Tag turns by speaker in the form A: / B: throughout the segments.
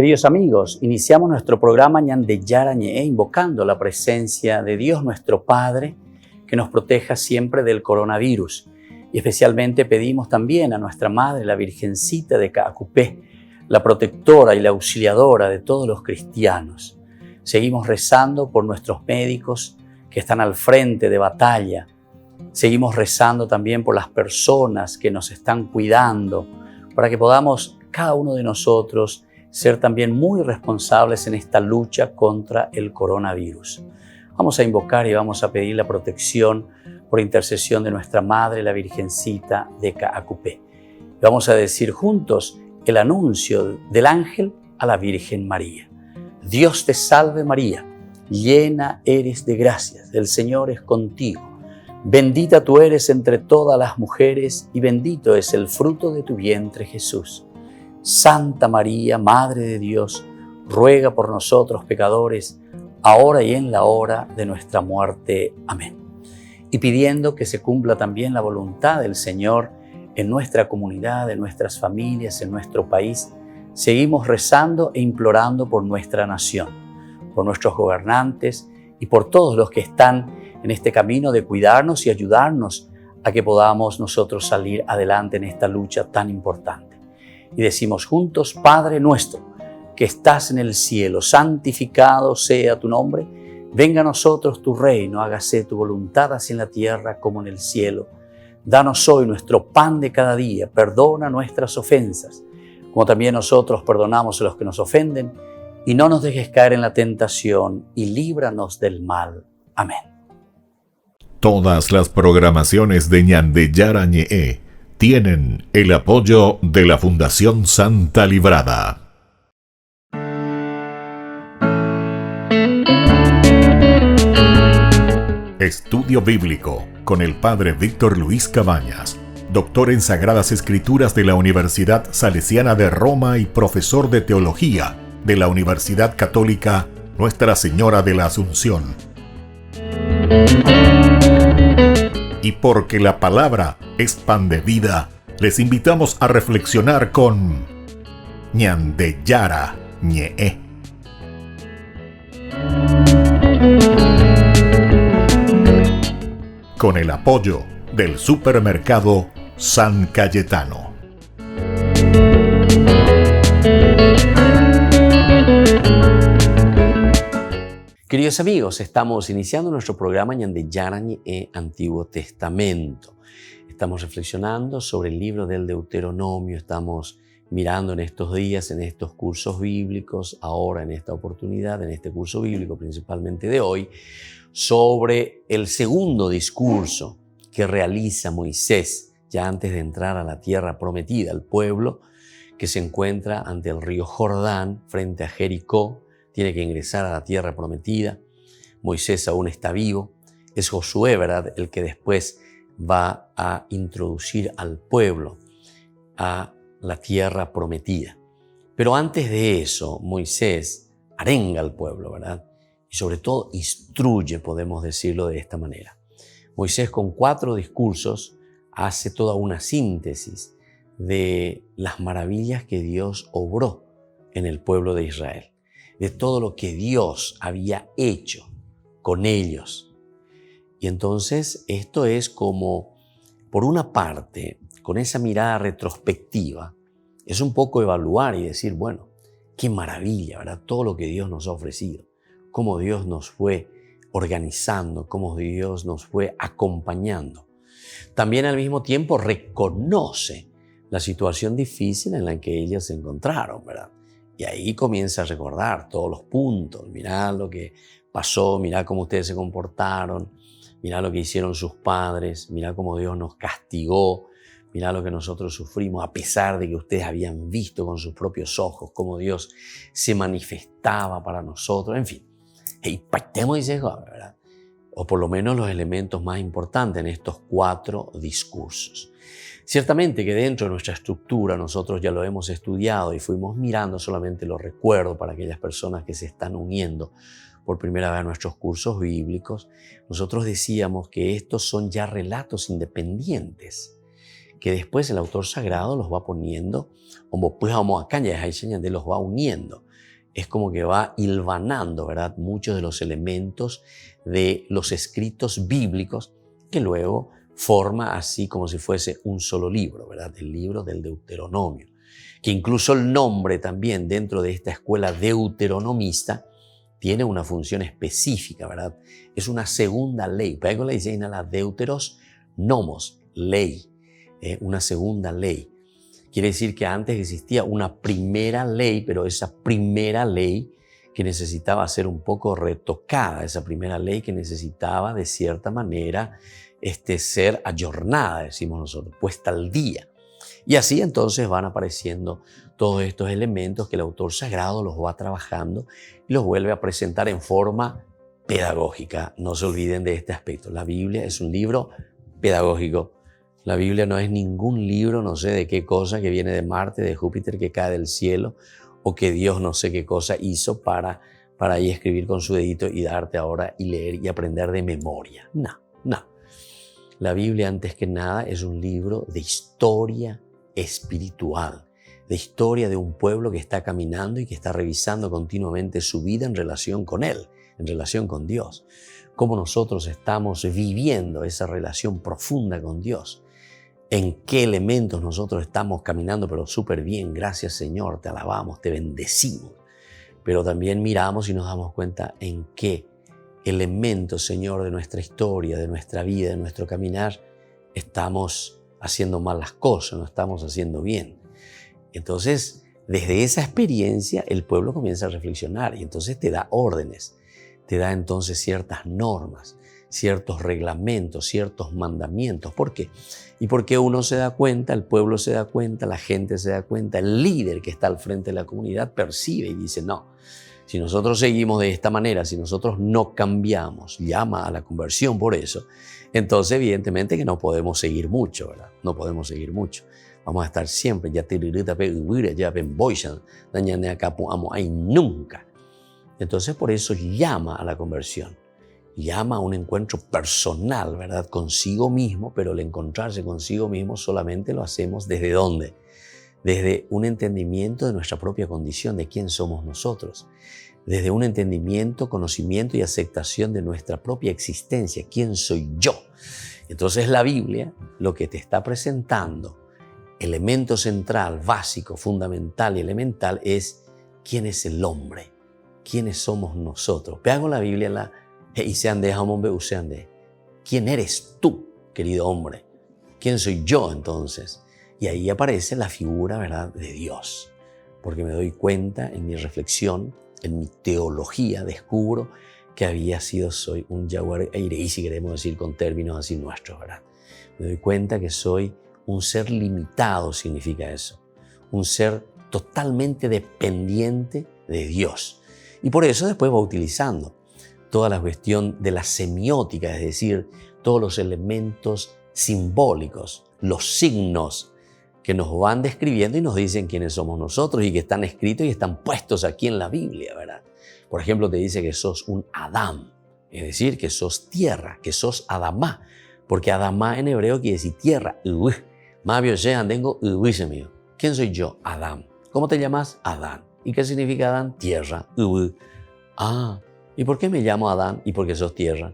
A: Queridos amigos, iniciamos nuestro programa Ñande Yarañe, invocando la presencia de Dios nuestro Padre, que nos proteja siempre del coronavirus. Y especialmente pedimos también a nuestra Madre, la Virgencita de Caacupé, la protectora y la auxiliadora de todos los cristianos. Seguimos rezando por nuestros médicos que están al frente de batalla. Seguimos rezando también por las personas que nos están cuidando, para que podamos, cada uno de nosotros, ser también muy responsables en esta lucha contra el coronavirus. Vamos a invocar y vamos a pedir la protección por intercesión de nuestra Madre, la Virgencita de Caacupé. Vamos a decir juntos el anuncio del ángel a la Virgen María. Dios te salve María, llena eres de gracias, el Señor es contigo. Bendita tú eres entre todas las mujeres y bendito es el fruto de tu vientre Jesús. Santa María, Madre de Dios, ruega por nosotros pecadores, ahora y en la hora de nuestra muerte. Amén. Y pidiendo que se cumpla también la voluntad del Señor en nuestra comunidad, en nuestras familias, en nuestro país, seguimos rezando e implorando por nuestra nación, por nuestros gobernantes y por todos los que están en este camino de cuidarnos y ayudarnos a que podamos nosotros salir adelante en esta lucha tan importante. Y decimos juntos: Padre nuestro, que estás en el cielo, santificado sea tu nombre. Venga a nosotros tu reino, hágase tu voluntad así en la tierra como en el cielo. Danos hoy nuestro pan de cada día, perdona nuestras ofensas, como también nosotros perdonamos a los que nos ofenden, y no nos dejes caer en la tentación, y líbranos del mal. Amén.
B: Todas las programaciones de Ñande Yarañe tienen el apoyo de la Fundación Santa Librada. Estudio Bíblico con el Padre Víctor Luis Cabañas, doctor en Sagradas Escrituras de la Universidad Salesiana de Roma y profesor de Teología de la Universidad Católica Nuestra Señora de la Asunción. Y porque la palabra es pan de vida, les invitamos a reflexionar con Ñande Yarañe. Con el apoyo del supermercado San Cayetano.
A: Queridos amigos, estamos iniciando nuestro programa Ñande Yarañe Antiguo Testamento. Estamos reflexionando sobre el libro del Deuteronomio, estamos mirando en estos días, en estos cursos bíblicos, ahora en esta oportunidad, en este curso bíblico principalmente de hoy, sobre el segundo discurso que realiza Moisés ya antes de entrar a la tierra prometida, al pueblo que se encuentra ante el río Jordán, frente a Jericó. Tiene que ingresar a la tierra prometida. Moisés aún está vivo. Es Josué, ¿verdad?, el que después va a introducir al pueblo a la tierra prometida. Pero antes de eso, Moisés arenga al pueblo, ¿verdad? Y sobre todo instruye, podemos decirlo de esta manera. Moisés, con 4 discursos, hace toda una síntesis de las maravillas que Dios obró en el pueblo de Israel, de todo lo que Dios había hecho con ellos. Y entonces esto es como, por una parte, con esa mirada retrospectiva, es un poco evaluar y decir, bueno, qué maravilla, ¿verdad? Todo lo que Dios nos ha ofrecido, cómo Dios nos fue organizando, cómo Dios nos fue acompañando. También al mismo tiempo reconoce la situación difícil en la que ellos se encontraron, ¿verdad? Y ahí comienza a recordar todos los puntos. Mirá lo que pasó, mirá cómo ustedes se comportaron, mirá lo que hicieron sus padres, mirá cómo Dios nos castigó, mirá lo que nosotros sufrimos, a pesar de que ustedes habían visto con sus propios ojos cómo Dios se manifestaba para nosotros. En fin, impactemos y se joda, ¿verdad? O por lo menos los elementos más importantes en estos 4 discursos. Ciertamente que dentro de nuestra estructura nosotros ya lo hemos estudiado y fuimos mirando, solamente lo recuerdo para aquellas personas que se están uniendo por primera vez a nuestros cursos bíblicos. Nosotros decíamos que estos son ya relatos independientes, que después el autor sagrado los va poniendo, como pues vamos acá, ya los va uniendo. es como que va hilvanando, ¿verdad?, muchos de los elementos de los escritos bíblicos que luego forma así como si fuese un solo libro, ¿verdad?, el libro del Deuteronomio, que incluso el nombre también dentro de esta escuela deuteronomista tiene una función específica, ¿verdad? Es una segunda ley. Para eso le dicen a la deuteros nomos, ley, una segunda ley. Quiere decir que antes existía una primera ley, pero esa primera ley que necesitaba ser un poco retocada, esa primera ley que necesitaba de cierta manera ser ayornada, decimos nosotros, puesta al día. Y así entonces van apareciendo todos estos elementos que el autor sagrado los va trabajando y los vuelve a presentar en forma pedagógica. No se olviden de este aspecto. La Biblia es un libro pedagógico. La Biblia no es ningún libro, no sé de qué cosa, que viene de Marte, de Júpiter, que cae del cielo, o que Dios no sé qué cosa hizo para ahí escribir con su dedito y darte ahora y leer y aprender de memoria. No. La Biblia, antes que nada, es un libro de historia espiritual, de historia de un pueblo que está caminando y que está revisando continuamente su vida en relación con Él, en relación con Dios. Cómo nosotros estamos viviendo esa relación profunda con Dios. En qué elementos nosotros estamos caminando, pero súper bien. Gracias, Señor, te alabamos, te bendecimos. Pero también miramos y nos damos cuenta en qué elementos, Señor, de nuestra historia, de nuestra vida, de nuestro caminar, estamos haciendo mal las cosas, no estamos haciendo bien. Entonces, desde esa experiencia, el pueblo comienza a reflexionar y entonces te da órdenes, te da entonces ciertas normas, ciertos reglamentos, ciertos mandamientos. ¿Por qué? Y porque uno se da cuenta, el pueblo se da cuenta, la gente se da cuenta, el líder que está al frente de la comunidad percibe y dice, no, si nosotros seguimos de esta manera, si nosotros no cambiamos, llama a la conversión por eso, entonces evidentemente que no podemos seguir mucho, ¿verdad? No podemos seguir mucho. Vamos a estar siempre, nunca. Entonces por eso llama a la conversión, llama a un encuentro personal, ¿verdad? Consigo mismo, pero el encontrarse consigo mismo solamente lo hacemos ¿desde dónde? Desde un entendimiento de nuestra propia condición, de quién somos nosotros, desde un entendimiento, conocimiento y aceptación de nuestra propia existencia, quién soy yo. Entonces la Biblia lo que te está presentando, elemento central, básico, fundamental y elemental es quién es el hombre, quiénes somos nosotros. Pego la Biblia ¿quién eres tú, querido hombre? ¿Quién soy yo entonces? Y ahí aparece la figura, ¿verdad?, de Dios. Porque me doy cuenta en mi reflexión, en mi teología, descubro que soy un jaguar eireí, si queremos decir con términos así nuestros, ¿verdad? Me doy cuenta que soy un ser limitado, significa eso. Un ser totalmente dependiente de Dios. Y por eso después va utilizando toda la cuestión de la semiótica, es decir, todos los elementos simbólicos, los signos que nos van describiendo y nos dicen quiénes somos nosotros y que están escritos y están puestos aquí en la Biblia, ¿verdad? Por ejemplo, te dice que sos un Adán, es decir, que sos tierra, que sos Adamá, porque Adamá en hebreo quiere decir tierra. ¿Quién soy yo? Adán. ¿Cómo te llamas? Adán. ¿Y qué significa Adán? Tierra. ¿Y por qué me llamo Adán? ¿Y por qué sos tierra?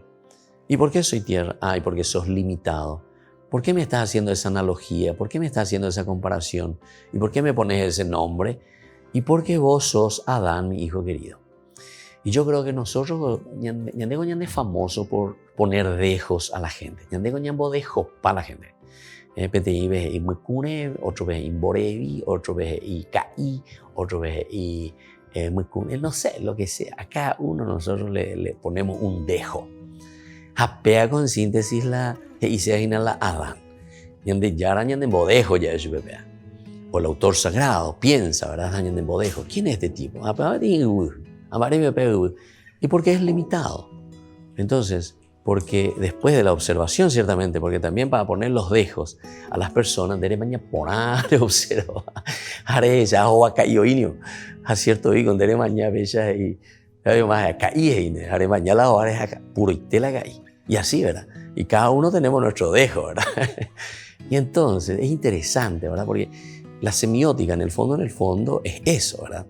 A: ¿Y por qué soy tierra? Y porque sos limitado. ¿Por qué me estás haciendo esa analogía? ¿Por qué me estás haciendo esa comparación? ¿Y por qué me pones ese nombre? Y porque vos sos Adán, mi hijo querido. Y yo creo que nosotros, ñandego ñande famoso por poner dejos a la gente. Ñandego ñambo dejo para la gente. Pete ves y mucune, otro ves y borevi, otro ves y caí, otro ves y mucune, no sé, lo que sea. A cada uno nosotros le ponemos un dejo. Apea con síntesis la y se agina la Adán. Ñande yara ñande bodejo ya es su bebé. O el autor sagrado piensa, ¿verdad? Ñande bodejo. ¿Quién es este tipo? ¿Y por qué es limitado? Entonces, porque después de la observación, ciertamente, porque también para poner los dejos a las personas, debe mañana poner observar, haré ya o acá yo inio, a cierto y con debe mañana bella y más acá y haré mañana la hora es acá puro y tela caí. Y así, ¿verdad? Y cada uno tenemos nuestro dejo, ¿verdad? Y entonces es interesante, ¿verdad? Porque la semiótica en el fondo es eso, ¿verdad?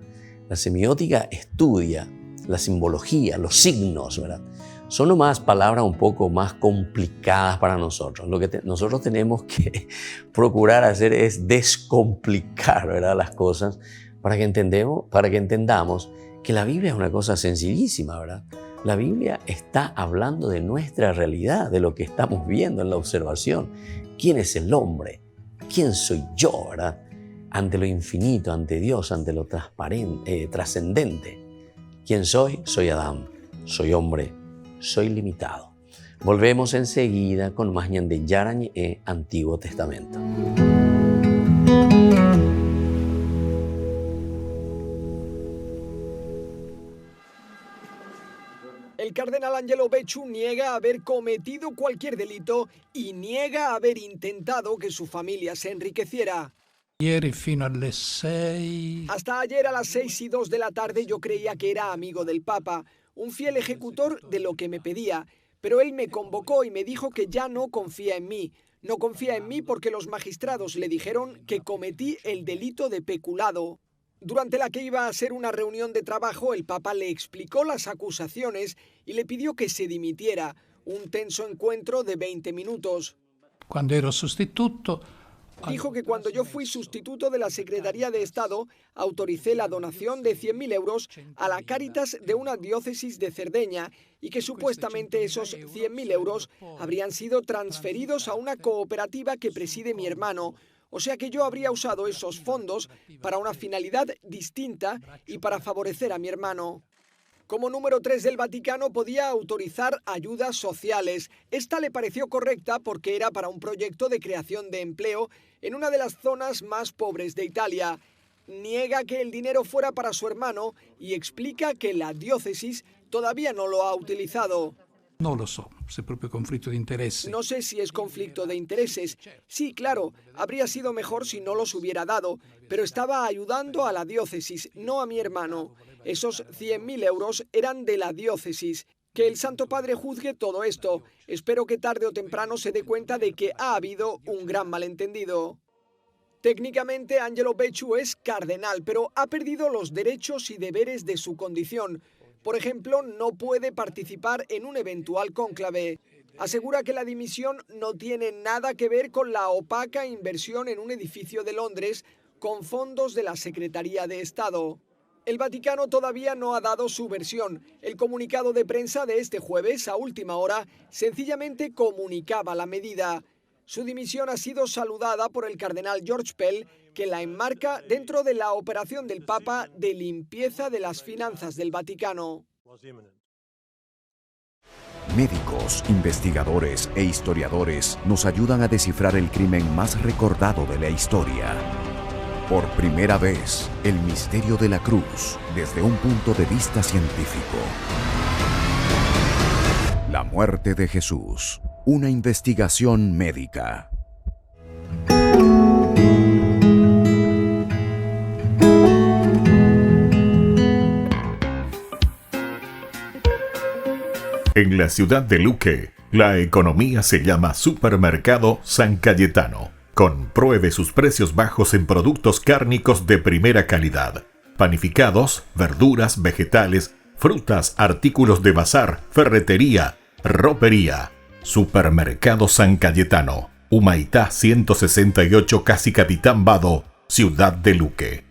A: La semiótica estudia la simbología, los signos, ¿verdad? Son nomás palabras un poco más complicadas para nosotros. Lo que nosotros tenemos que procurar hacer es descomplicar, ¿verdad?, las cosas para que entendamos que la Biblia es una cosa sencillísima, ¿verdad? La Biblia está hablando de nuestra realidad, de lo que estamos viendo en la observación. ¿Quién es el hombre? ¿Quién soy yo, verdad? Ante lo infinito, ante Dios, ante lo trascendente. ¿Quién soy? Soy Adán. Soy hombre. Soy limitado. Volvemos enseguida con más Ñande Yarañe Antiguo Testamento.
C: El cardenal Angelo Becciu niega haber cometido cualquier delito y niega haber intentado que su familia se enriqueciera. Hasta ayer a las 6:02 de la tarde yo creía que era amigo del Papa, un fiel ejecutor de lo que me pedía, pero él me convocó y me dijo que ya no confía en mí. No confía en mí porque los magistrados le dijeron que cometí el delito de peculado. Durante la que iba a ser una reunión de trabajo, el Papa le explicó las acusaciones y le pidió que se dimitiera. Un tenso encuentro de 20 minutos.
D: Cuando ero sustituto...
C: Dijo que cuando yo fui sustituto de la Secretaría de Estado, autoricé la donación de 100.000 euros a la Cáritas de una diócesis de Cerdeña y que supuestamente esos 100.000 euros habrían sido transferidos a una cooperativa que preside mi hermano. O sea que yo habría usado esos fondos para una finalidad distinta y para favorecer a mi hermano. Como número 3 del Vaticano podía autorizar ayudas sociales. Esta le pareció correcta porque era para un proyecto de creación de empleo en una de las zonas más pobres de Italia. Niega que el dinero fuera para su hermano y explica que la diócesis todavía no lo ha utilizado.
D: No lo so, se proprio conflicto de intereses.
C: No sé si es conflicto de intereses. Sí, claro, habría sido mejor si no los hubiera dado, pero estaba ayudando a la diócesis, no a mi hermano. Esos 100.000 euros eran de la diócesis. Que el Santo Padre juzgue todo esto. Espero que tarde o temprano se dé cuenta de que ha habido un gran malentendido. Técnicamente, Angelo Becciu es cardenal, pero ha perdido los derechos y deberes de su condición. Por ejemplo, no puede participar en un eventual cónclave. Asegura que la dimisión no tiene nada que ver con la opaca inversión en un edificio de Londres con fondos de la Secretaría de Estado. El Vaticano todavía no ha dado su versión. El comunicado de prensa de este jueves, a última hora, sencillamente comunicaba la medida. Su dimisión ha sido saludada por el cardenal George Pell, que la enmarca dentro de la operación del Papa de limpieza de las finanzas del Vaticano.
E: Médicos, investigadores e historiadores nos ayudan a descifrar el crimen más recordado de la historia. Por primera vez, el misterio de la cruz, desde un punto de vista científico. La muerte de Jesús, una investigación médica.
B: En la ciudad de Luque, la economía se llama Supermercado San Cayetano. Compruebe sus precios bajos en productos cárnicos de primera calidad. Panificados, verduras, vegetales, frutas, artículos de bazar, ferretería, ropería. Supermercado San Cayetano. Humaitá 168, Casi Capitán Vado, Ciudad de Luque.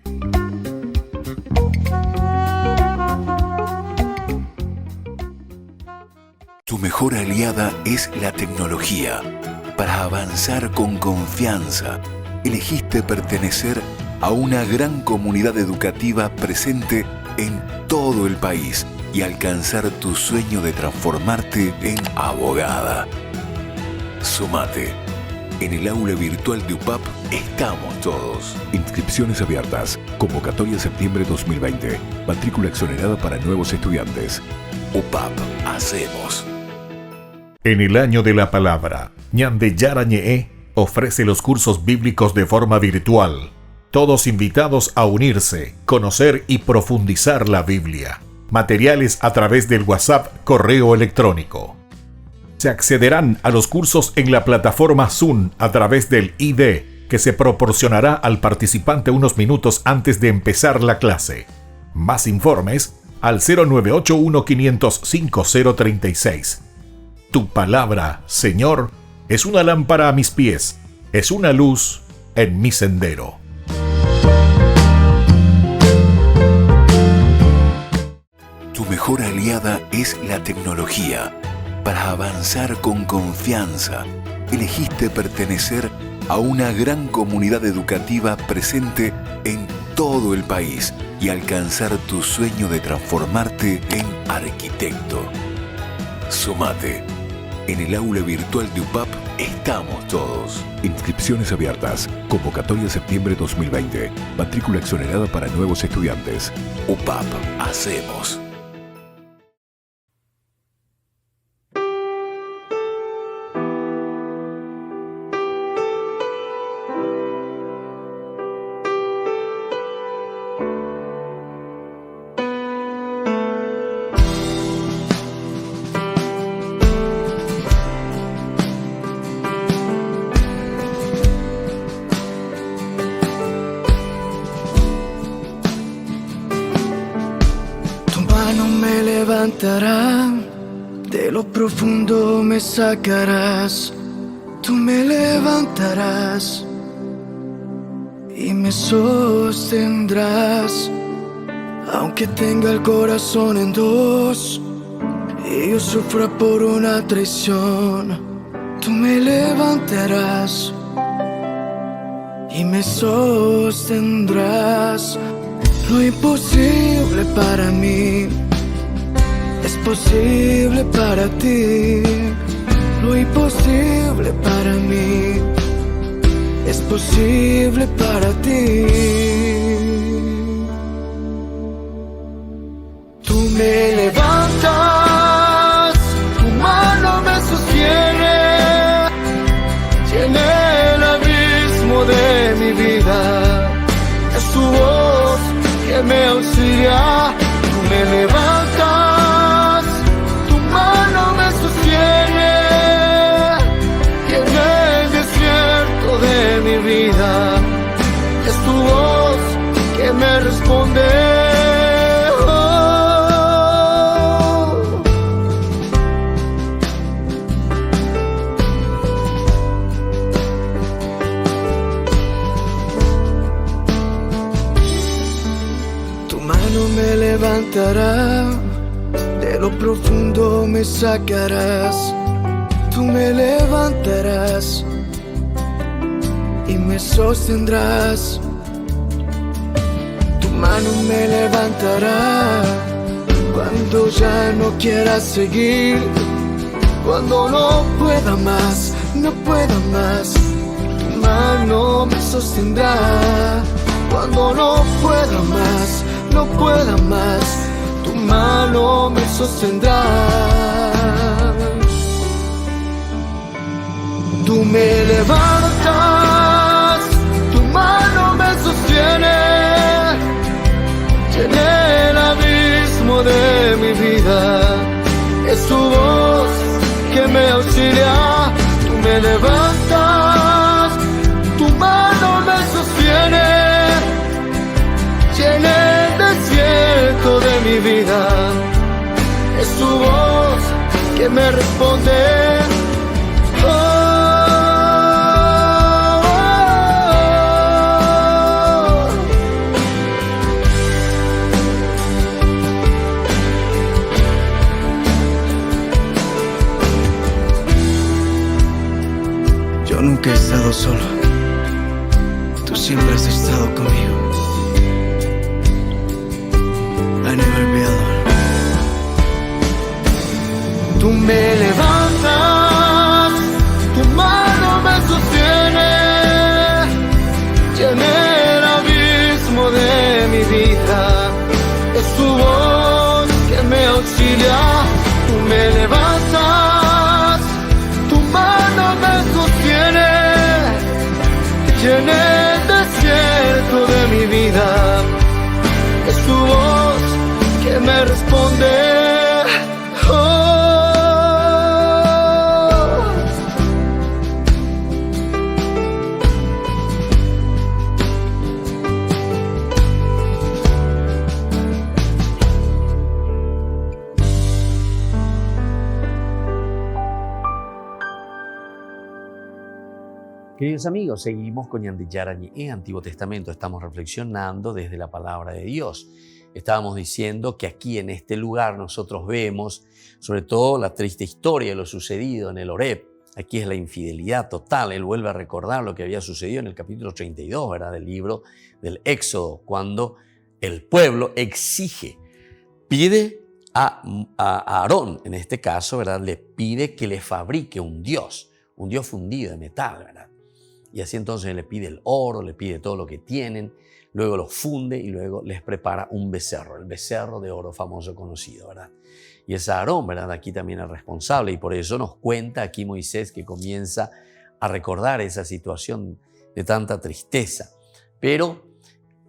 E: Tu mejor aliada es la tecnología. Para avanzar con confianza, elegiste pertenecer a una gran comunidad educativa presente en todo el país y alcanzar tu sueño de transformarte en abogada. Sumate. En el aula virtual de UPAP estamos todos. Inscripciones abiertas. Convocatoria septiembre 2020. Matrícula exonerada para nuevos estudiantes. UPAP. Hacemos.
B: En el año de la palabra, Ñande Yarañe ofrece los cursos bíblicos de forma virtual. Todos invitados a unirse, conocer y profundizar la Biblia. Materiales a través del WhatsApp, correo electrónico. Se accederán a los cursos en la plataforma Zoom a través del ID, que se proporcionará al participante unos minutos antes de empezar la clase. Más informes al 0981-505-036. Tu palabra, Señor, es una lámpara a mis pies, es una luz en mi sendero.
E: Tu mejor aliada es la tecnología. Para avanzar con confianza, elegiste pertenecer a una gran comunidad educativa presente en todo el país y alcanzar tu sueño de transformarte en arquitecto. Sumate. En el aula virtual de UPAP estamos todos. Inscripciones abiertas. Convocatoria septiembre 2020. Matrícula exonerada para nuevos estudiantes. UPAP. Hacemos.
F: De lo profundo me sacarás, tú me levantarás y me sostendrás. Aunque tenga el corazón en dos y yo sufra por una traición, tú me levantarás y me sostendrás. Lo imposible para mí es posible para ti. Lo imposible para mí es posible para ti. Tú me levantas, tu mano me sostiene, llena el abismo de mi vida. Es tu voz que me auxilia. Tú me levantas, tu mano me sostiene, y en el desierto de mi vida es tu voz que me responde. Tu mano me levantará, de lo profundo me sacarás. Tú me levantarás y me sostendrás. Tu mano me levantará cuando ya no quiera seguir, cuando no pueda más, no pueda más. Tu mano me sostendrá cuando no pueda más, no pueda más. Tu mano me sostendrá. Tú me levantas, tu mano me sostiene, llena el abismo de mi vida. Es tu voz que me auxilia. Tú me levantas, tu mano me sostiene, llena el desierto de mi vida. Es tu voz que me responde. Yo nunca he estado solo, tú siempre has estado conmigo. I never be alone. Tú me levantas, tu mano me sostiene, llena el abismo de mi vida. Es tu voz que me auxilia. Tú me levantas, tu mano me sostiene, llena el desierto de mi vida. Es tu voz que me responde.
A: Queridos amigos, seguimos con Ñande Yarañe en Antiguo Testamento. Estamos reflexionando desde la palabra de Dios. Estábamos diciendo que aquí en este lugar nosotros vemos sobre todo la triste historia de lo sucedido en el Horeb. Aquí es la infidelidad total. Él vuelve a recordar lo que había sucedido en el capítulo 32, ¿verdad? Del libro del Éxodo, cuando el pueblo pide a Aarón, en este caso, ¿verdad? Le pide que le fabrique un dios fundido de metal, ¿verdad? Y así entonces le pide el oro, le pide todo lo que tienen, luego lo funde y luego les prepara un becerro, el becerro de oro famoso conocido, ¿verdad? Y es Aarón, ¿verdad? Aquí también es responsable y por eso nos cuenta aquí Moisés que comienza a recordar esa situación de tanta tristeza. Pero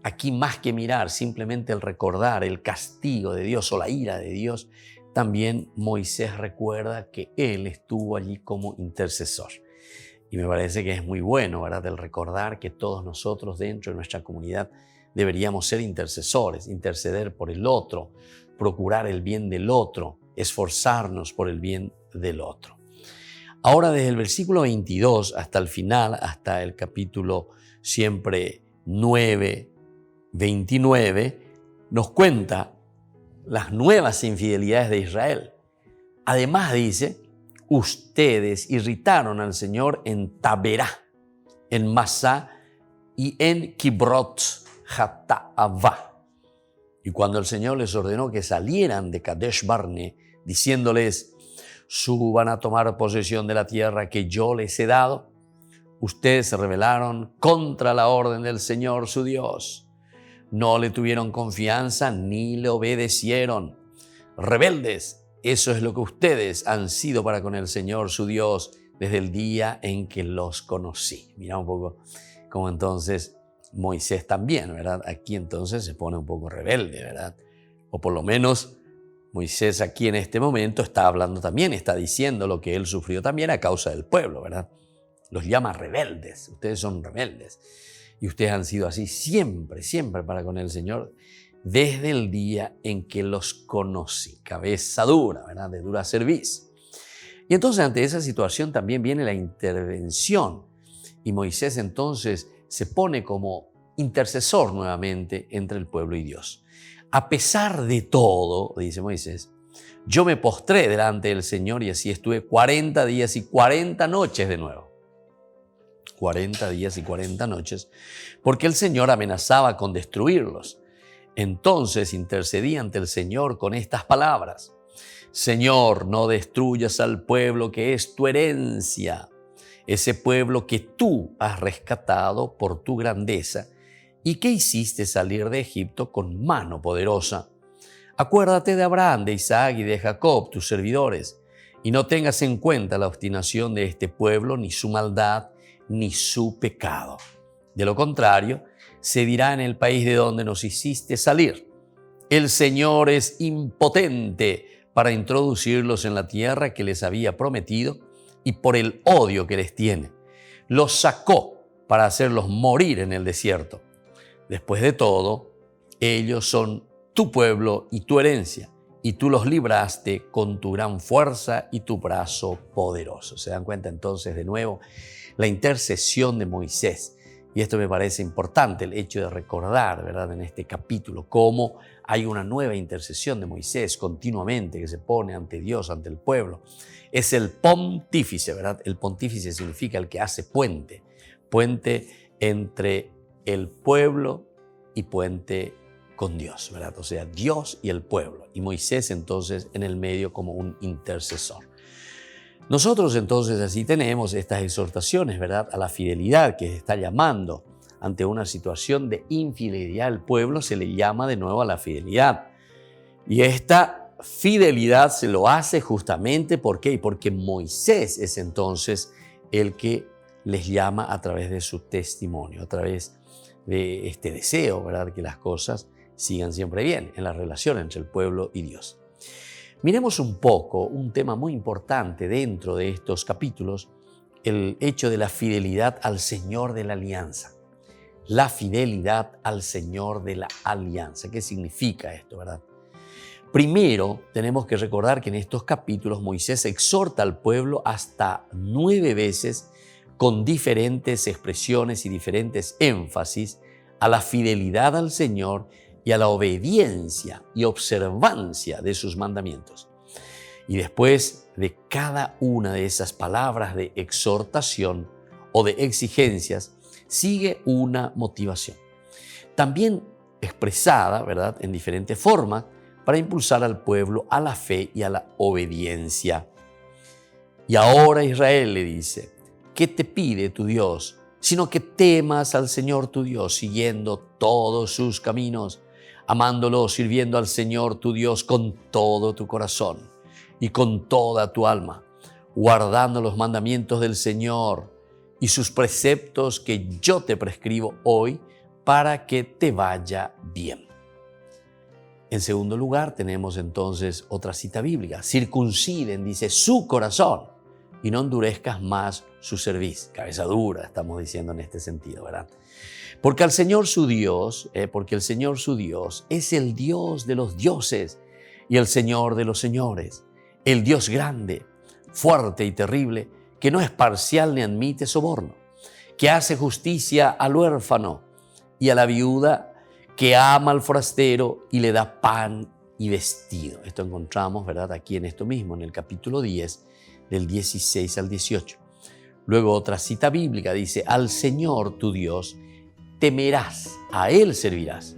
A: aquí más que mirar simplemente el recordar el castigo de Dios o la ira de Dios, también Moisés recuerda que él estuvo allí como intercesor. Y me parece que es muy bueno, ¿verdad? El recordar que todos nosotros dentro de nuestra comunidad deberíamos ser intercesores, interceder por el otro, procurar el bien del otro, esforzarnos por el bien del otro. Ahora desde el versículo 22 hasta el final, hasta el capítulo siempre 9, 29, nos cuenta las nuevas infidelidades de Israel. Además dice, ustedes irritaron al Señor en Taberá, en Masá y en Kibrot Hataavá. Y cuando el Señor les ordenó que salieran de Kadesh Barne, diciéndoles, suban a tomar posesión de la tierra que yo les he dado, ustedes se rebelaron contra la orden del Señor su Dios. No le tuvieron confianza ni le obedecieron. Rebeldes, eso es lo que ustedes han sido para con el Señor su Dios desde el día en que los conocí. Mira un poco cómo entonces Moisés también, ¿verdad? Aquí entonces se pone un poco rebelde, ¿verdad? O por lo menos Moisés aquí en este momento está hablando también, está diciendo lo que él sufrió también a causa del pueblo, ¿verdad? Los llama rebeldes, ustedes son rebeldes. Y ustedes han sido así siempre, siempre para con el Señor, desde el día en que los conocí. Cabeza dura, ¿verdad? De dura cerviz. Y entonces ante esa situación también viene la intervención. Y Moisés entonces se pone como intercesor nuevamente entre el pueblo y Dios. A pesar de todo, dice Moisés, yo me postré delante del Señor y así estuve 40 días y 40 noches de nuevo. 40 días y 40 noches, porque el Señor amenazaba con destruirlos. Entonces intercedí ante el Señor con estas palabras: Señor, no destruyas al pueblo que es tu herencia, ese pueblo que tú has rescatado por tu grandeza y que hiciste salir de Egipto con mano poderosa. Acuérdate de Abraham, de Isaac y de Jacob, tus servidores, y no tengas en cuenta la obstinación de este pueblo, ni su maldad, ni su pecado. De lo contrario, se dirá en el país de donde nos hiciste salir: el Señor es impotente para introducirlos en la tierra que les había prometido, y por el odio que les tiene, los sacó para hacerlos morir en el desierto. Después de todo, ellos son tu pueblo y tu herencia, y tú los libraste con tu gran fuerza y tu brazo poderoso. ¿Se dan cuenta entonces de nuevo la intercesión de Moisés? Y esto me parece importante, el hecho de recordar, ¿verdad?, en este capítulo, cómo hay una nueva intercesión de Moisés continuamente que se pone ante Dios, ante el pueblo. Es el pontífice, ¿verdad? El pontífice significa el que hace puente, puente entre el pueblo y puente con Dios, ¿verdad? O sea, Dios y el pueblo. Y Moisés entonces en el medio como un intercesor. Nosotros entonces así tenemos estas exhortaciones, ¿verdad?, a la fidelidad que se está llamando. Ante una situación de infidelidad al pueblo se le llama de nuevo a la fidelidad. Y esta fidelidad se lo hace justamente ¿por qué? Porque Moisés es entonces el que les llama a través de su testimonio, a través de este deseo, ¿verdad?, que las cosas sigan siempre bien en la relación entre el pueblo y Dios. Miremos un poco un tema muy importante dentro de estos capítulos, el hecho de la fidelidad al Señor de la alianza. La fidelidad al Señor de la alianza. ¿Qué significa esto, verdad? Primero, tenemos que recordar que en estos capítulos Moisés exhorta al pueblo hasta 9 veces con diferentes expresiones y diferentes énfasis a la fidelidad al Señor y a la obediencia y observancia de sus mandamientos. Y después de cada una de esas palabras de exhortación o de exigencias, sigue una motivación. También expresada, ¿verdad?, en diferentes formas para impulsar al pueblo a la fe y a la obediencia. Y ahora Israel, le dice, ¿qué te pide tu Dios? Sino que temas al Señor tu Dios, siguiendo todos sus caminos, amándolo, sirviendo al Señor tu Dios con todo tu corazón y con toda tu alma, guardando los mandamientos del Señor y sus preceptos que yo te prescribo hoy para que te vaya bien. En segundo lugar, tenemos entonces otra cita bíblica. Circunciden, dice, su corazón y no endurezcas más su cerviz. Cabeza dura, estamos diciendo en este sentido, ¿verdad? Porque el Señor su Dios es el Dios de los dioses y el Señor de los señores, el Dios grande, fuerte y terrible, que no es parcial ni admite soborno, que hace justicia al huérfano y a la viuda, que ama al forastero y le da pan y vestido. Esto encontramos, ¿verdad?, aquí en esto mismo, en el capítulo 10, del 16 al 18. Luego otra cita bíblica dice, al Señor tu Dios temerás, a Él servirás,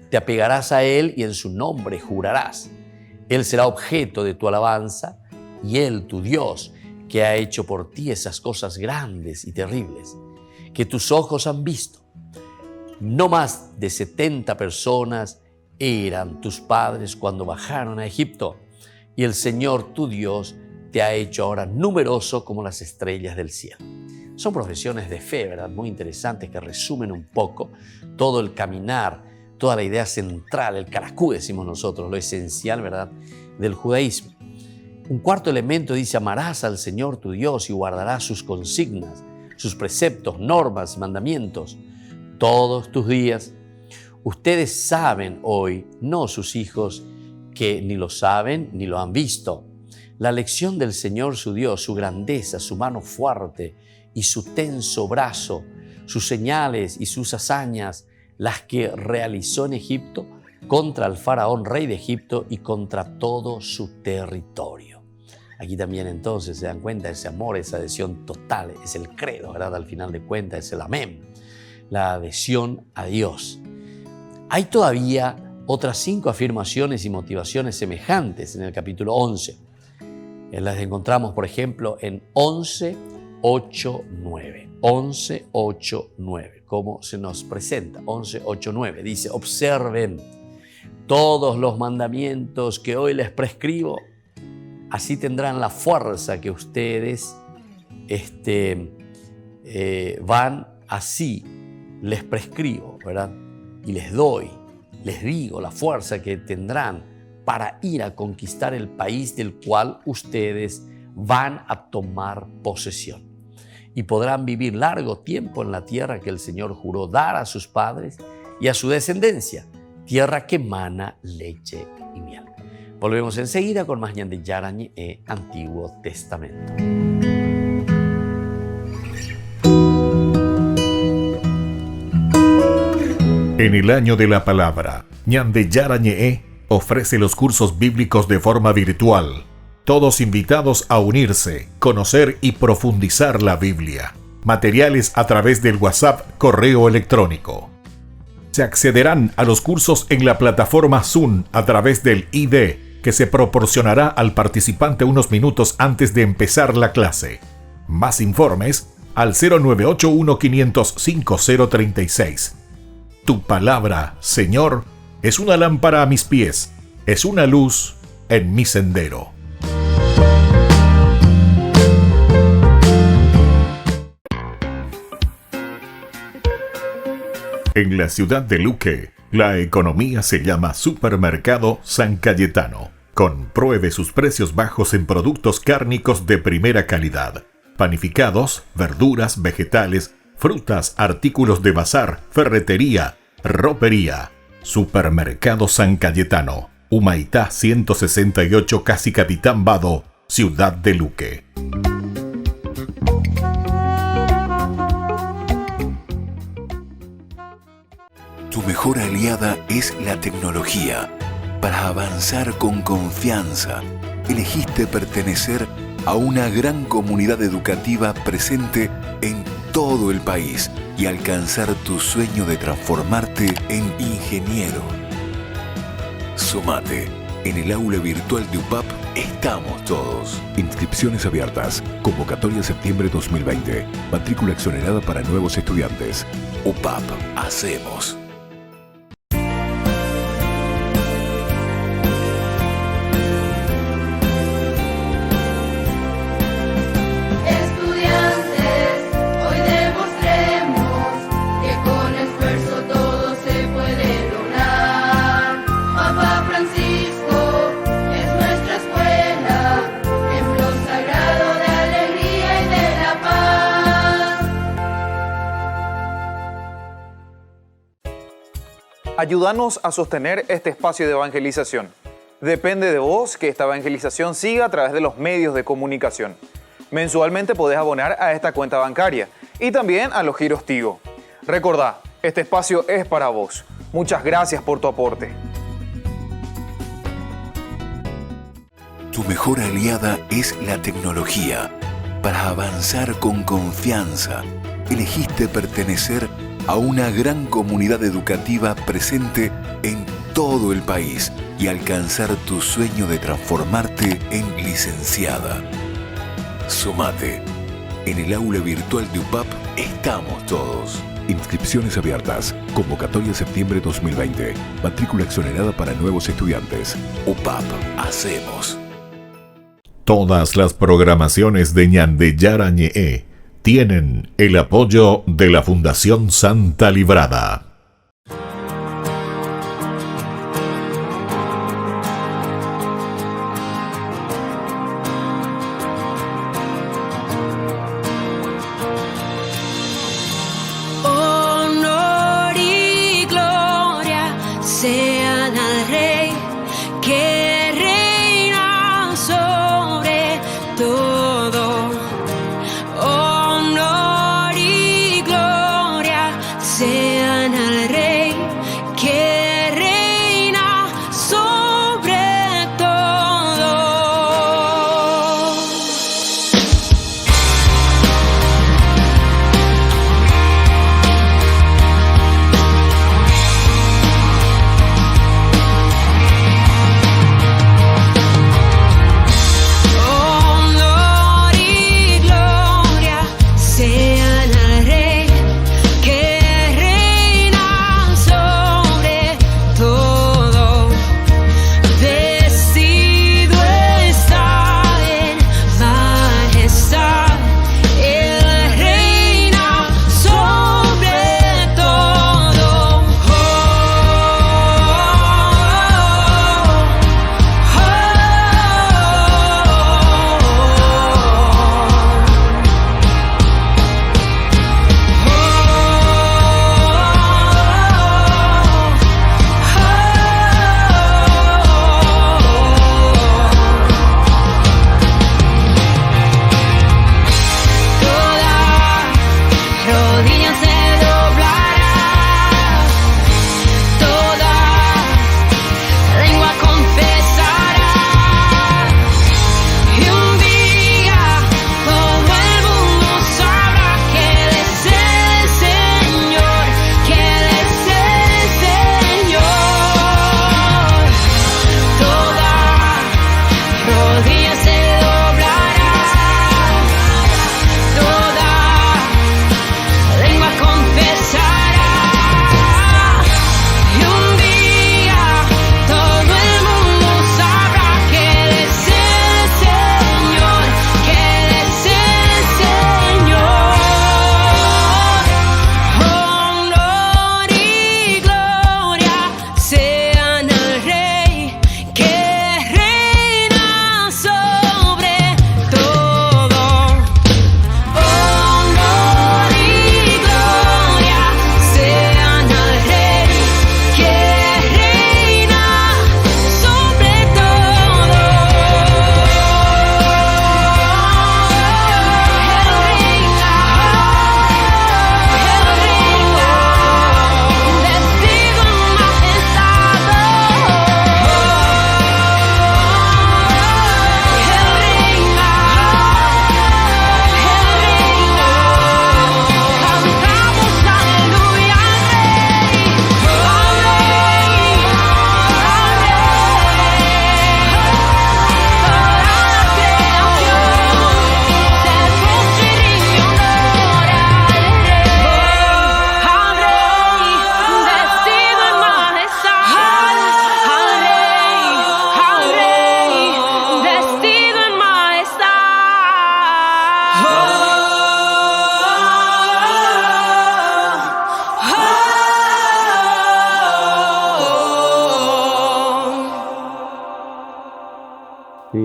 A: te apegarás a Él y en su nombre jurarás. Él será objeto de tu alabanza y Él, tu Dios, que ha hecho por ti esas cosas grandes y terribles que tus ojos han visto. No más de 70 personas eran tus padres cuando bajaron a Egipto, y el Señor tu Dios te ha hecho ahora numeroso como las estrellas del cielo. Son profesiones de fe, ¿verdad?, muy interesantes que resumen un poco todo el caminar, toda la idea central, el caracú, decimos nosotros, lo esencial, ¿verdad?, del judaísmo. Un cuarto elemento dice, amarás al Señor tu Dios y guardarás sus consignas, sus preceptos, normas y mandamientos todos tus días. Ustedes saben hoy, no sus hijos, que ni lo saben ni lo han visto, la lección del Señor su Dios, su grandeza, su mano fuerte y su tenso brazo, sus señales y sus hazañas, las que realizó en Egipto contra el faraón, rey de Egipto, y contra todo su territorio. Aquí también entonces se dan cuenta ese amor, esa adhesión total, es el credo, ¿verdad? Al final de cuentas es el amén, la adhesión a Dios. Hay todavía otras 5 afirmaciones y motivaciones semejantes en el capítulo 11. Las encontramos, por ejemplo, en 11:8-9. 11:8-9. ¿Cómo se nos presenta? 11:8-9. Dice, observen todos los mandamientos que hoy les prescribo. Así tendrán la fuerza que ustedes van así. Les prescribo, ¿verdad? Y les digo la fuerza que tendrán para ir a conquistar el país del cual ustedes van a tomar posesión. Y podrán vivir largo tiempo en la tierra que el Señor juró dar a sus padres y a su descendencia, tierra que mana leche y miel. Volvemos enseguida con más Ñande Yarañe e Antiguo Testamento.
B: En el año de la palabra, Ñande Yarañe ofrece los cursos bíblicos de forma virtual. Todos invitados a unirse, conocer y profundizar la Biblia. Materiales a través del WhatsApp, correo electrónico. Se accederán a los cursos en la plataforma Zoom a través del ID que se proporcionará al participante unos minutos antes de empezar la clase. Más informes al 0981-500-5036. Tu palabra, Señor, es una lámpara a mis pies, es una luz en mi sendero. En la ciudad de Luque, la economía se llama Supermercado San Cayetano. Compruebe sus precios bajos en productos cárnicos de primera calidad. Panificados, verduras, vegetales, frutas, artículos de bazar, ferretería, ropería. Supermercado San Cayetano, Humaitá 168, Casi Capitán Vado, ciudad de Luque.
E: Tu mejor aliada es la tecnología. Para avanzar con confianza, elegiste pertenecer a una gran comunidad educativa presente en todo el país y alcanzar tu sueño de transformarte en ingeniero. Sumate. En el aula virtual de UPAP estamos todos. Inscripciones abiertas. Convocatoria septiembre 2020. Matrícula exonerada para nuevos estudiantes. UPAP. Hacemos.
G: Ayúdanos a sostener este espacio de evangelización. Depende de vos que esta evangelización siga a través de los medios de comunicación. Mensualmente podés abonar a esta cuenta bancaria y también a los giros Tigo. Recordá, este espacio es para vos. Muchas gracias por tu aporte.
E: Tu mejor aliada es la tecnología. Para avanzar con confianza, elegiste pertenecer a una gran comunidad educativa presente en todo el país y alcanzar tu sueño de transformarte en licenciada. Sumate. En el aula virtual de UPAP estamos todos. Inscripciones abiertas. Convocatoria septiembre 2020. Matrícula exonerada para nuevos estudiantes. UPAP. Hacemos.
B: Todas las programaciones de Ñande Yarañe tienen el apoyo de la Fundación Santa Librada.
H: Honor y gloria sean al Rey que reina sobre todo. Honor y gloria sean al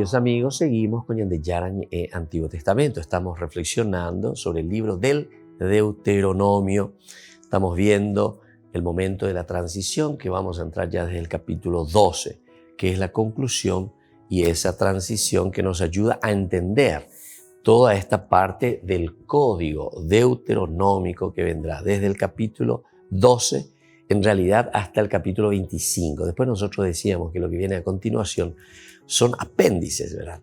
A: Queridos amigos, seguimos con Yande Yarañ Antiguo Testamento. Estamos reflexionando sobre el libro del Deuteronomio. Estamos viendo el momento de la transición, que vamos a entrar ya desde el capítulo 12, que es la conclusión y esa transición que nos ayuda a entender toda esta parte del código deuteronómico que vendrá desde el capítulo 12, en realidad hasta el capítulo 25. Después nosotros decíamos que lo que viene a continuación son apéndices, ¿verdad?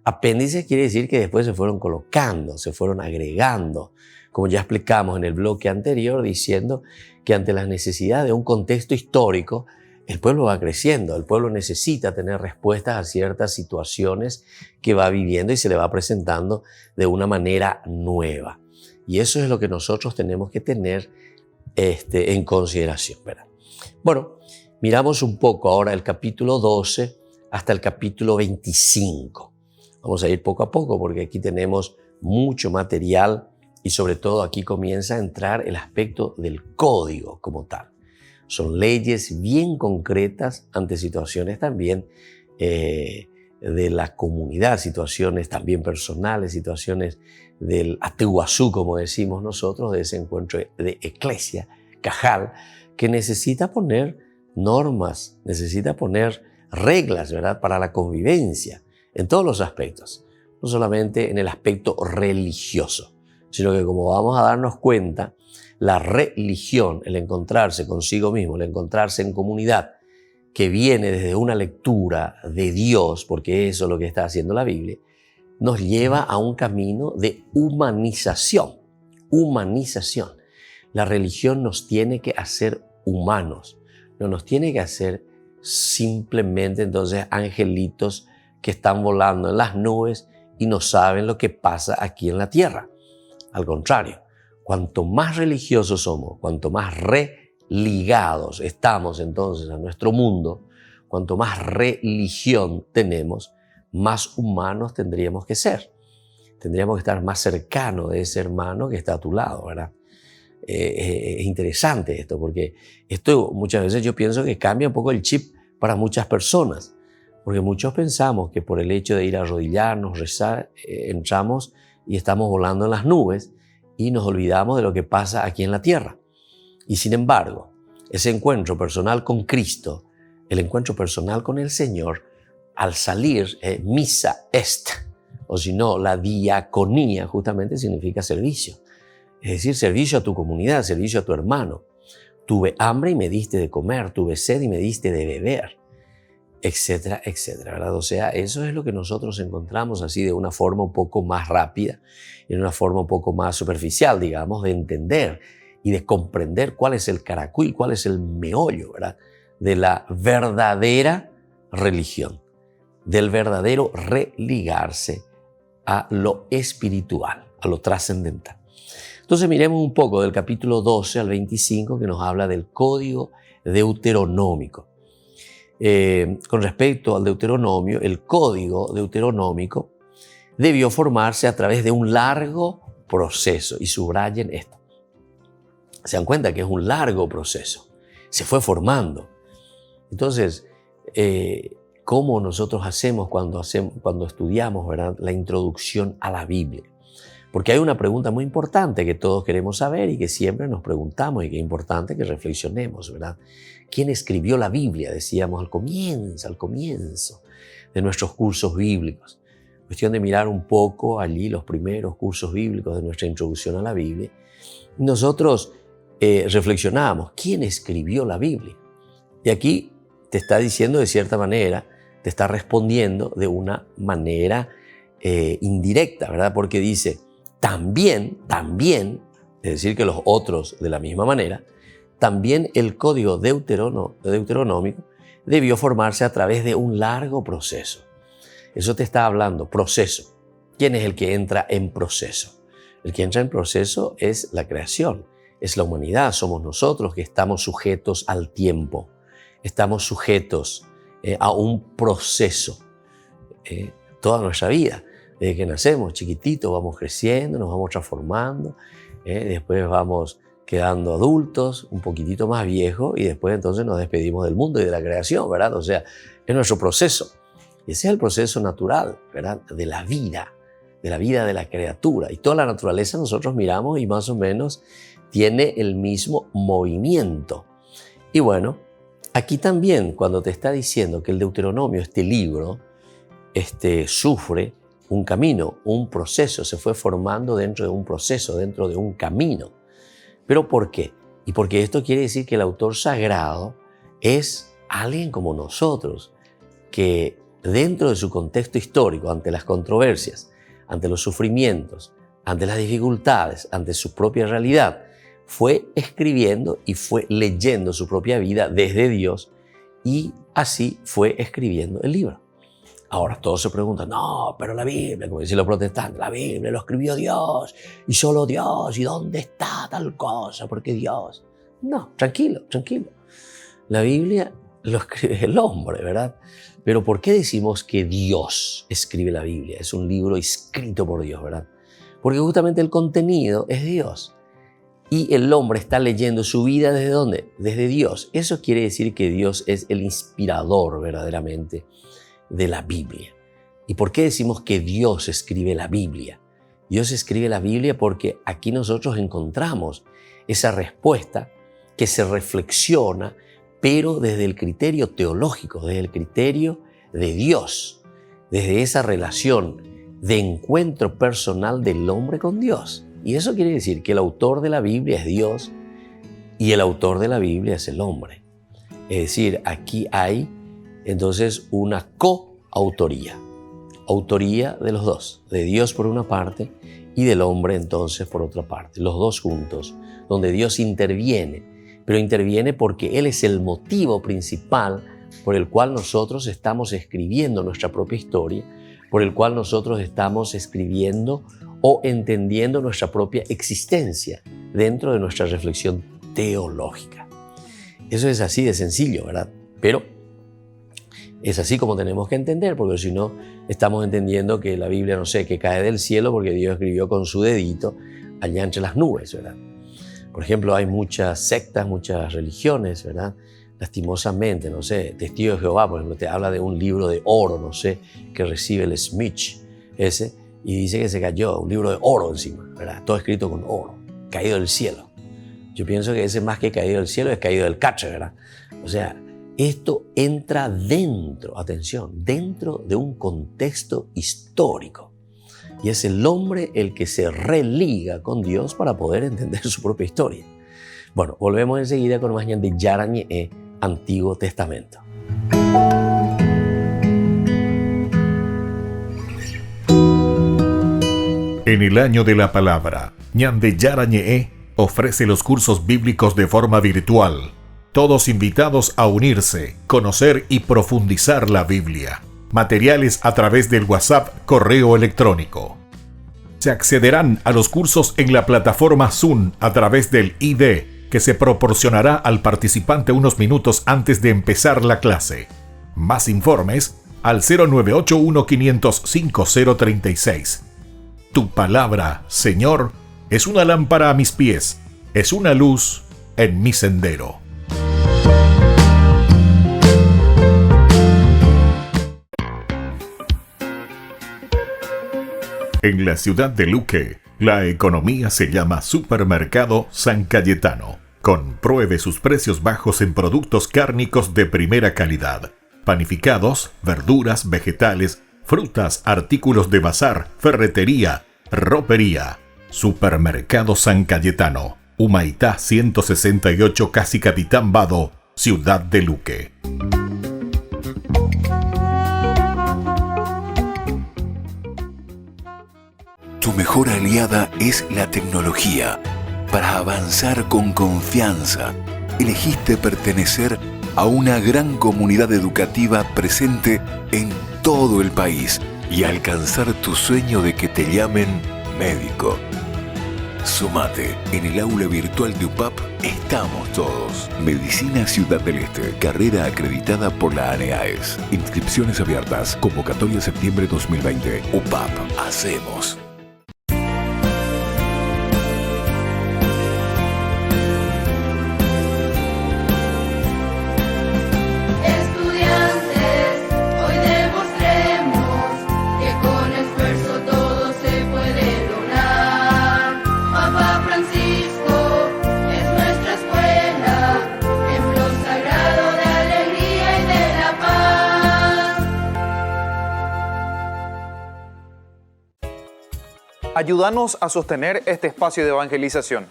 A: Apéndices quiere decir que después se fueron colocando, se fueron agregando, como ya explicamos en el bloque anterior, diciendo que ante la necesidad de un contexto histórico, el pueblo va creciendo, el pueblo necesita tener respuestas a ciertas situaciones que va viviendo y se le va presentando de una manera nueva. Y eso es lo que nosotros tenemos que tener en consideración, ¿verdad? Bueno, miramos un poco ahora el capítulo 12 hasta el capítulo 25. Vamos a ir poco a poco porque aquí tenemos mucho material y sobre todo aquí comienza a entrar el aspecto del código como tal. Son leyes bien concretas ante situaciones también de la comunidad, situaciones también personales, situaciones del Atehuazú, como decimos nosotros, de ese encuentro de eclesia, cajal, que necesita poner normas, necesita poner reglas, ¿verdad?, para la convivencia en todos los aspectos, no solamente en el aspecto religioso, sino que, como vamos a darnos cuenta, la religión, el encontrarse consigo mismo, el encontrarse en comunidad, que viene desde una lectura de Dios, porque eso es lo que está haciendo la Biblia, nos lleva a un camino de humanización. Humanización. La religión nos tiene que hacer humanos, no nos tiene que hacer simplemente entonces angelitos que están volando en las nubes y no saben lo que pasa aquí en la tierra. Al contrario, cuanto más religiosos somos, cuanto más religados estamos entonces a nuestro mundo, cuanto más religión tenemos, más humanos tendríamos que ser. Tendríamos que estar más cercanos de ese hermano que está a tu lado, ¿verdad? Es interesante esto, porque esto muchas veces yo pienso que cambia un poco el chip para muchas personas, porque muchos pensamos que por el hecho de ir a arrodillarnos, rezar, entramos y estamos volando en las nubes y nos olvidamos de lo que pasa aquí en la tierra. Y sin embargo, ese encuentro personal con Cristo, el encuentro personal con el Señor, al salir, misa est, o si no, la diaconía justamente significa servicio. Es decir, servicio a tu comunidad, servicio a tu hermano. Tuve hambre y me diste de comer, tuve sed y me diste de beber, etcétera, etcétera, ¿verdad? O sea, eso es lo que nosotros encontramos así de una forma un poco más rápida y de una forma un poco más superficial, digamos, de entender y de comprender cuál es el caracuil, cuál es el meollo, ¿verdad?, de la verdadera religión, del verdadero religarse a lo espiritual, a lo trascendental. Entonces miremos un poco del capítulo 12 al 25 que nos habla del código deuteronómico. Con respecto al Deuteronomio, el código deuteronómico debió formarse a través de un largo proceso, y subrayen esto. Se dan cuenta que es un largo proceso, se fue formando. Entonces, ¿cómo nosotros hacemos cuando estudiamos, ¿verdad?, la introducción a la Biblia? Porque hay una pregunta muy importante que todos queremos saber y que siempre nos preguntamos y que es importante que reflexionemos, ¿verdad? ¿Quién escribió la Biblia? Decíamos al comienzo de nuestros cursos bíblicos. Cuestión de mirar un poco allí los primeros cursos bíblicos de nuestra introducción a la Biblia. Nosotros reflexionamos, ¿quién escribió la Biblia? Y aquí te está diciendo de cierta manera, te está respondiendo de una manera indirecta, ¿verdad? Porque dice, también, es decir, que los otros de la misma manera, también el código deuteronómico debió formarse a través de un largo proceso. Eso te está hablando, proceso. ¿Quién es el que entra en proceso? El que entra en proceso es la creación, es la humanidad, somos nosotros que estamos sujetos al tiempo, estamos sujetos a un proceso toda nuestra vida. Desde que nacemos, chiquititos, vamos creciendo, nos vamos transformando, después vamos quedando adultos, un poquitito más viejos, y después entonces nos despedimos del mundo y de la creación, ¿verdad? O sea, es nuestro proceso. Ese es el proceso natural, ¿verdad? De la vida de la criatura. Y toda la naturaleza nosotros miramos y más o menos tiene el mismo movimiento. Y bueno, aquí también cuando te está diciendo que el Deuteronomio, este libro, sufre un camino, un proceso, se fue formando dentro de un proceso, dentro de un camino. ¿Pero por qué? Y porque esto quiere decir que el autor sagrado es alguien como nosotros, que dentro de su contexto histórico, ante las controversias, ante los sufrimientos, ante las dificultades, ante su propia realidad, fue escribiendo y fue leyendo su propia vida desde Dios y así fue escribiendo el libro. Ahora todos se preguntan, no, pero la Biblia, como dicen los protestantes, la Biblia lo escribió Dios y solo Dios, ¿y dónde está tal cosa? Porque Dios... No, tranquilo. La Biblia lo escribe el hombre, ¿verdad? Pero ¿por qué decimos que Dios escribe la Biblia? Es un libro escrito por Dios, ¿verdad? Porque justamente el contenido es Dios. Y el hombre está leyendo su vida ¿desde dónde? Desde Dios. Eso quiere decir que Dios es el inspirador verdaderamente de la Biblia. ¿Y por qué decimos que Dios escribe la Biblia? Dios escribe la Biblia porque aquí nosotros encontramos esa respuesta que se reflexiona, pero desde el criterio teológico, desde el criterio de Dios, desde esa relación de encuentro personal del hombre con Dios. Y eso quiere decir que el autor de la Biblia es Dios y el autor de la Biblia es el hombre. Es decir, aquí hay entonces una coautoría, autoría de los dos, de Dios por una parte y del hombre entonces por otra parte, los dos juntos, donde Dios interviene, pero interviene porque Él es el motivo principal por el cual nosotros estamos escribiendo nuestra propia historia, por el cual nosotros estamos escribiendo o entendiendo nuestra propia existencia dentro de nuestra reflexión teológica. Eso es así de sencillo, ¿verdad? Pero es así como tenemos que entender, porque si no estamos entendiendo que la Biblia, no sé, que cae del cielo porque Dios escribió con su dedito allá entre las nubes, ¿verdad? Por ejemplo, hay muchas sectas, muchas religiones, ¿verdad? Lastimosamente, no sé, Testigo de Jehová, por ejemplo, te habla de un libro de oro, no sé, que recibe el Smith ese, y dice que se cayó un libro de oro encima, ¿verdad? Todo escrito con oro, caído del cielo. Yo pienso que ese más que caído del cielo es caído del cache, ¿verdad? O sea, esto entra dentro, atención, dentro de un contexto histórico. Y es el hombre el que se religa con Dios para poder entender su propia historia. Bueno, volvemos enseguida con más de Yarañe, Antiguo Testamento.
B: En el año de la palabra, Ñande Yarañe ofrece los cursos bíblicos de forma virtual. Todos invitados a unirse, conocer y profundizar la Biblia. Materiales a través del WhatsApp, correo electrónico. Se accederán a los cursos en la plataforma Zoom a través del ID que se proporcionará al participante unos minutos antes de empezar la clase. Más informes al 0981-500-5036. Tu palabra, Señor, es una lámpara a mis pies, es una luz en mi sendero. En la ciudad de Luque, la economía se llama Supermercado San Cayetano. Compruebe sus precios bajos en productos cárnicos de primera calidad. Panificados, verduras, vegetales, frutas, artículos de bazar, ferretería, ropería. Supermercado San Cayetano, Humaitá 168, Casi Capitán Vado, ciudad de Luque.
E: Tu mejor aliada es la tecnología. Para avanzar con confianza, elegiste pertenecer a una gran comunidad educativa presente en todo el país y alcanzar tu sueño de que te llamen médico. Sumate, en el aula virtual de UPAP estamos todos. Medicina Ciudad del Este, carrera acreditada por la ANEAES. Inscripciones abiertas, convocatoria septiembre 2020. UPAP, hacemos.
I: Estudiantes, hoy demostremos
G: Ayúdanos a sostener este espacio de evangelización.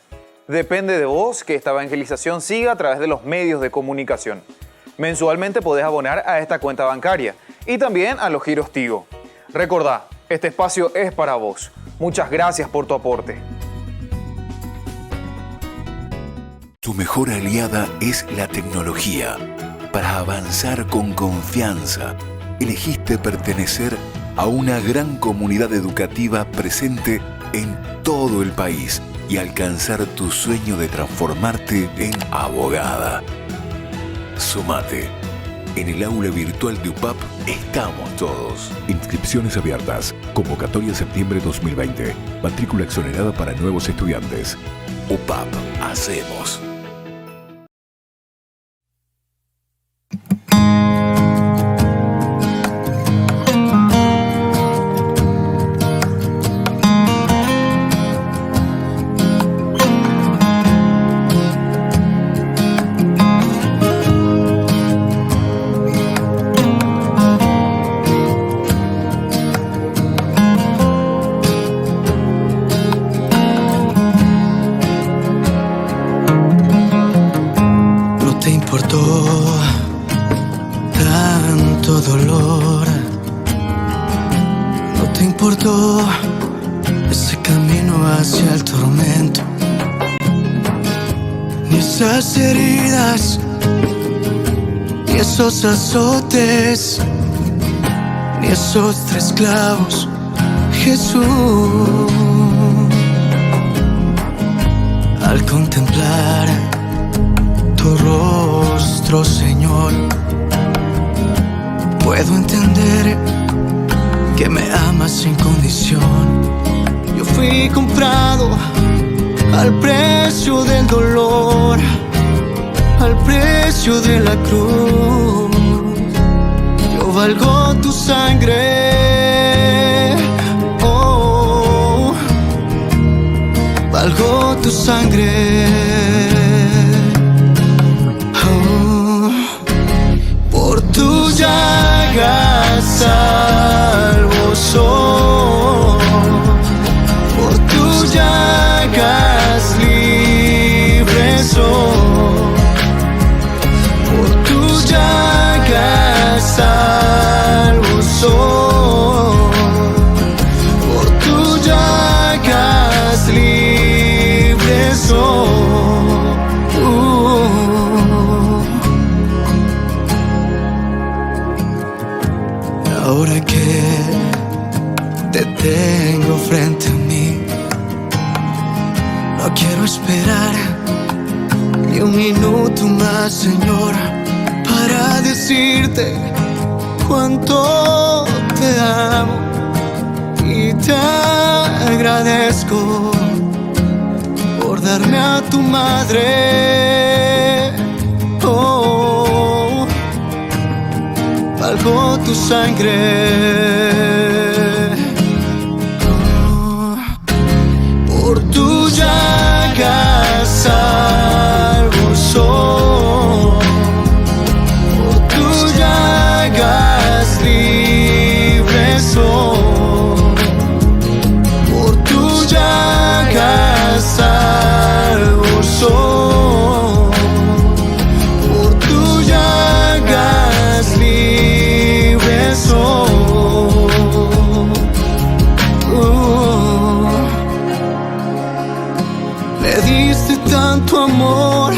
G: Depende de vos que esta evangelización siga a través de los medios de comunicación. Mensualmente podés abonar a esta cuenta bancaria y también a los giros Tigo. Recordá, este espacio es para vos. Muchas gracias por tu aporte.
E: Tu mejor aliada es la tecnología. Para avanzar con confianza, elegiste pertenecer a una gran comunidad educativa presente en todo el país y alcanzar tu sueño de transformarte en abogada. Sumate. En el aula virtual de UPAP estamos todos. Inscripciones abiertas. Convocatoria septiembre 2020. Matrícula exonerada para nuevos estudiantes. UPAP. Hacemos.
F: Ese camino hacia el tormento, ni esas heridas, ni esos azotes, ni esos 3 clavos, Jesús. Al contemplar tu rostro, Señor, puedo entender que me amas sin condición. Yo fui comprado al precio del dolor, al precio de la cruz. Yo valgo tu sangre, oh, valgo tu sangre, oh, por tus llagas salvo soy, por tus llagas libre soy, por tus llagas salvo soy, por tus llagas libre soy. Ahora que te tengo frente a mí, no quiero esperar ni un minuto más, Señor, para decirte cuánto te amo y te agradezco por darme a tu madre. Oh, valgo tu sangre. Por tus llagas salvo soy, por tus llagas libre soy, por tus llagas salvo soy, por tus llagas libre soy. Me diste tanto amor,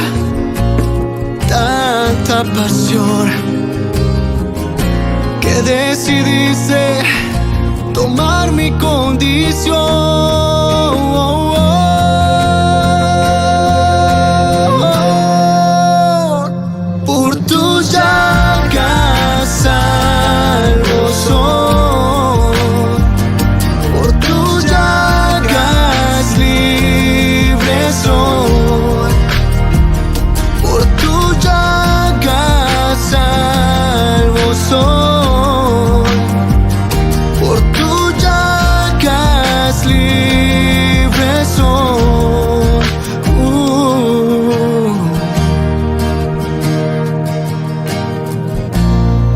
F: tanta pasión, que decidiste tomar mi condición. Por tus llagas salvo soy, por tus llagas libre soy, por tus llagas salvo soy, por tus llagas libre soy.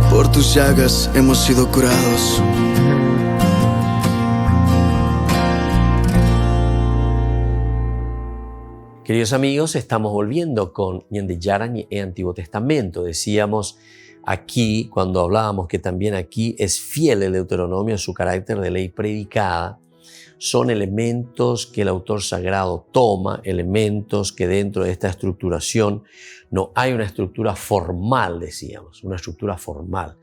F: Por tus llagas hemos sido curados.
A: Queridos amigos, estamos volviendo con Ñande Yarañe e Antiguo Testamento. Decíamos aquí, cuando hablábamos que también aquí es fiel el Deuteronomio en su carácter de ley predicada, son elementos que el autor sagrado toma, elementos que dentro de esta estructuración no hay una estructura formal, decíamos, una estructura formal.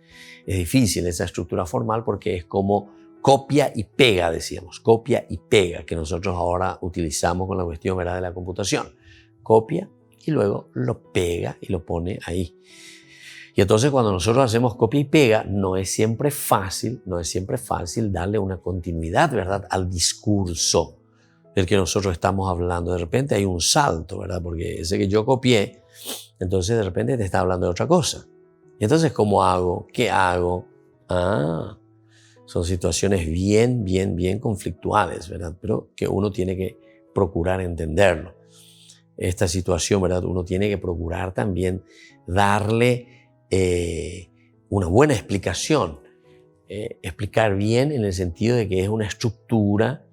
A: Es difícil esa estructura formal porque es como copia y pega, decíamos, copia y pega, que nosotros ahora utilizamos con la cuestión, ¿verdad?, de la computación. Copia y luego lo pega y lo pone ahí. Y entonces cuando nosotros hacemos copia y pega, no es siempre fácil darle una continuidad, ¿verdad?, al discurso del que nosotros estamos hablando. De repente hay un salto, ¿verdad?, porque ese que yo copié, entonces de repente te está hablando de otra cosa. Y entonces, ¿cómo hago? ¿Qué hago? Son situaciones bien conflictuales, ¿verdad?, pero que uno tiene que procurar entenderlo. Esta situación, ¿verdad?, uno tiene que procurar también darle una buena explicación. Explicar bien en el sentido de que es una estructura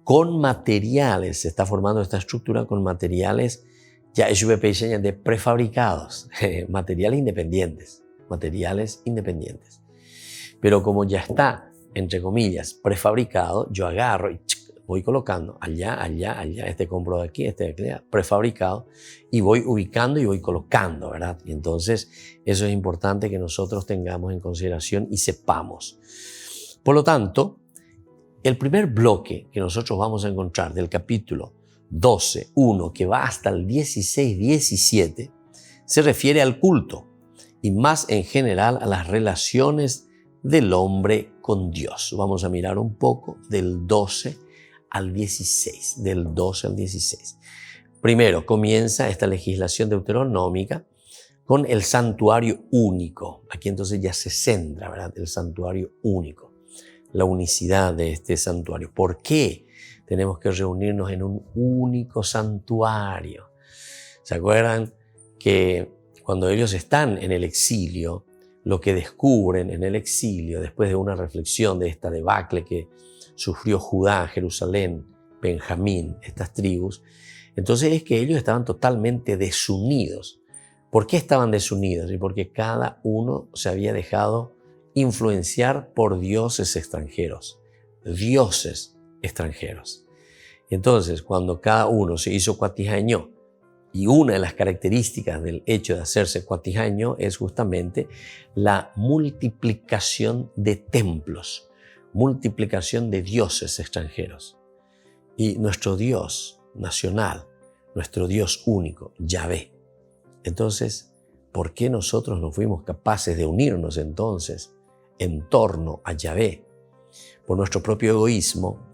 A: con materiales, se está formando esta estructura con materiales ya de prefabricados, materiales independientes. Pero como ya está, entre comillas, prefabricado, yo agarro y voy colocando allá, este compro de aquí, este de allá, prefabricado, y voy ubicando y voy colocando, ¿verdad? Y entonces eso es importante que nosotros tengamos en consideración y sepamos. Por lo tanto, el primer bloque que nosotros vamos a encontrar del capítulo 12:1, que va hasta el 16:17, se refiere al culto y más en general a las relaciones del hombre con Dios. Vamos a mirar un poco del 12 al 16, del 12 al 16. Primero comienza esta legislación deuteronómica con el santuario único. Aquí entonces ya se centra, ¿verdad?, el santuario único, la unicidad de este santuario. ¿Por qué tenemos que reunirnos en un único santuario? ¿Se acuerdan que cuando ellos están en el exilio, lo que descubren en el exilio, después de una reflexión de esta debacle que sufrió Judá, Jerusalén, Benjamín, estas tribus, entonces es que ellos estaban totalmente desunidos. ¿Por qué estaban desunidos? Y porque cada uno se había dejado influenciar por dioses extranjeros. Entonces, cuando cada uno se hizo cuatijañó, y una de las características del hecho de hacerse cuatijaño es justamente la multiplicación de templos, multiplicación de dioses extranjeros. Y nuestro Dios nacional, nuestro Dios único, Yahvé. Entonces, ¿por qué nosotros no fuimos capaces de unirnos entonces en torno a Yahvé? Por nuestro propio egoísmo.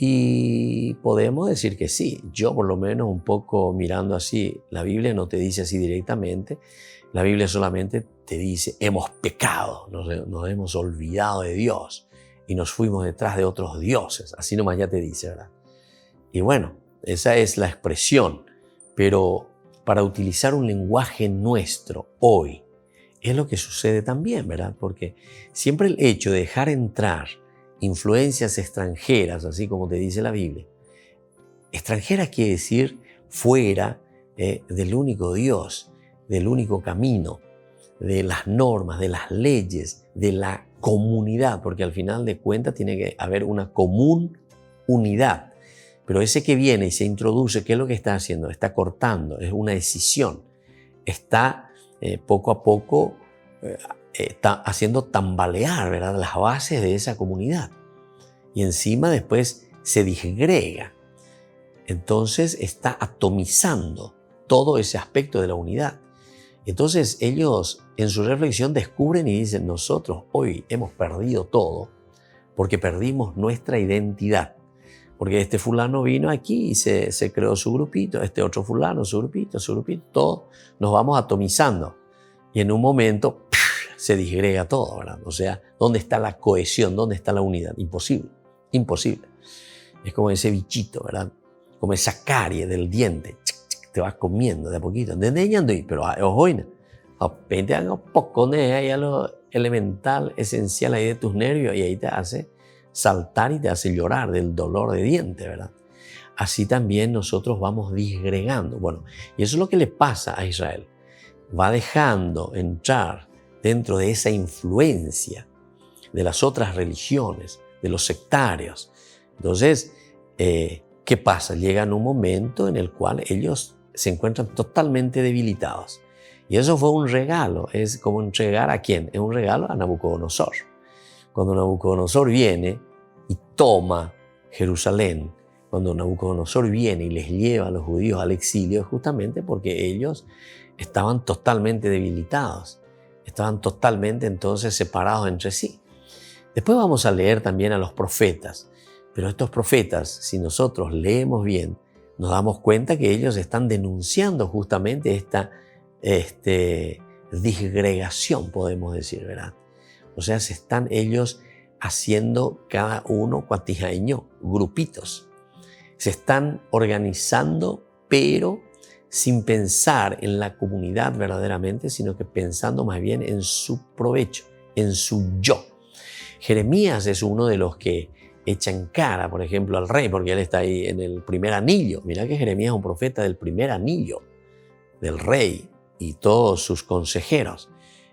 A: Y podemos decir que sí, yo por lo menos un poco mirando así, la Biblia no te dice así directamente, la Biblia solamente te dice, hemos pecado, nos hemos olvidado de Dios y nos fuimos detrás de otros dioses, así nomás ya te dice, ¿verdad? Y bueno, esa es la expresión, pero para utilizar un lenguaje nuestro hoy, es lo que sucede también, ¿verdad? Porque siempre el hecho de dejar entrar influencias extranjeras, así como te dice la Biblia. Extranjera quiere decir fuera del único Dios, del único camino, de las normas, de las leyes, de la comunidad, porque al final de cuentas tiene que haber una común unidad. Pero ese que viene y se introduce, ¿qué es lo que está haciendo? Está cortando, es una decisión. Está poco a poco está haciendo tambalear, ¿verdad?, las bases de esa comunidad. Y encima después se disgrega. Entonces está atomizando todo ese aspecto de la unidad. Entonces ellos en su reflexión descubren y dicen, nosotros hoy hemos perdido todo porque perdimos nuestra identidad. Porque este fulano vino aquí y se creó su grupito, este otro fulano, su grupito, todos nos vamos atomizando. Y en un momento se disgrega todo, ¿verdad? O sea, ¿dónde está la cohesión? ¿Dónde está la unidad? Imposible. Es como ese bichito, ¿verdad? Como esa carie del diente. Te vas comiendo de a poquito. Pero ojo, te haga un poco de lo elemental, esencial ahí de tus nervios y ahí te hace saltar y te hace llorar del dolor de diente, ¿verdad? así también nosotros vamos disgregando. Bueno, y eso es lo que le pasa a Israel. Va dejando entrar dentro de esa influencia de las otras religiones, de los sectarios. Entonces, ¿qué pasa? Llega un momento en el cual ellos se encuentran totalmente debilitados. Y eso fue un regalo. Es como entregar ¿a quién? Es un regalo a Nabucodonosor. Cuando Nabucodonosor viene y toma Jerusalén, cuando Nabucodonosor viene y les lleva a los judíos al exilio, es justamente porque ellos estaban totalmente debilitados, estaban totalmente entonces separados entre sí. Después vamos a leer también a los profetas, pero estos profetas, si nosotros leemos bien, nos damos cuenta que ellos están denunciando justamente esta disgregación, podemos decir, ¿verdad? O sea, se están ellos haciendo cada uno cuatijaño, grupitos. Se están organizando, pero sin pensar en la comunidad verdaderamente, sino que pensando más bien en su provecho, en su yo. Jeremías es uno de los que echan cara, por ejemplo, al rey, porque él está ahí en el primer anillo. Mirá que Jeremías es un profeta del primer anillo, del rey y todos sus consejeros.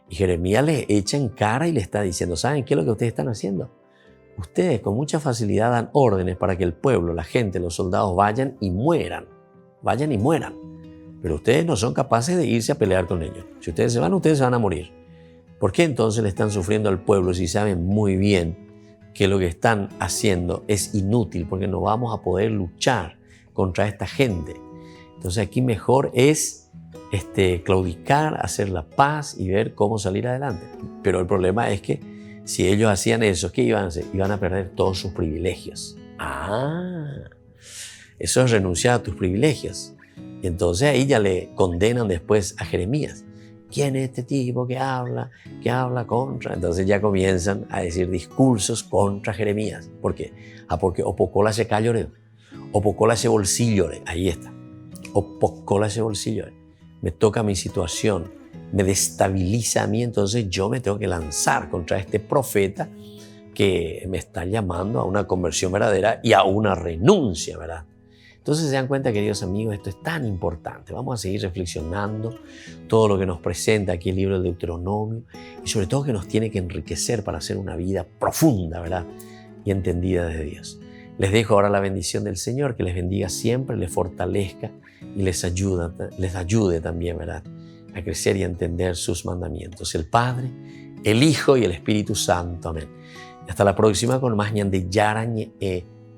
A: Y Jeremías le echa en cara y le está diciendo, ¿saben qué es lo que ustedes están haciendo? Ustedes con mucha facilidad dan órdenes para que el pueblo, la gente, los soldados vayan y mueran. Vayan y mueran. Pero ustedes no son capaces de irse a pelear con ellos. Si ustedes se van a morir. ¿Por qué entonces le están sufriendo al pueblo si saben muy bien que lo que están haciendo es inútil? Porque no vamos a poder luchar contra esta gente. Entonces aquí mejor es claudicar, hacer la paz y ver cómo salir adelante. Pero el problema es que si ellos hacían eso, ¿qué iban a hacer? Iban a perder todos sus privilegios. Eso es renunciar a tus privilegios. Y entonces ahí ya le condenan después a Jeremías. ¿Quién es este tipo que habla contra? Entonces ya comienzan a decir discursos contra Jeremías. ¿Por qué? Porque opocola se callore, opocola se bolsillo. Ahí está. Opocola se bolsillo. Me toca mi situación, me destabiliza a mí, entonces yo me tengo que lanzar contra este profeta que me está llamando a una conversión verdadera y a una renuncia, ¿verdad? Entonces se dan cuenta, queridos amigos, esto es tan importante. Vamos a seguir reflexionando todo lo que nos presenta aquí el libro del Deuteronomio y sobre todo que nos tiene que enriquecer para hacer una vida profunda, ¿verdad? Y entendida de Dios. Les dejo ahora la bendición del Señor, que les bendiga siempre, les fortalezca y les ayude también, ¿verdad?, a crecer y a entender sus mandamientos. El Padre, el Hijo y el Espíritu Santo. Amén. Y hasta la próxima con más ñande Yarañe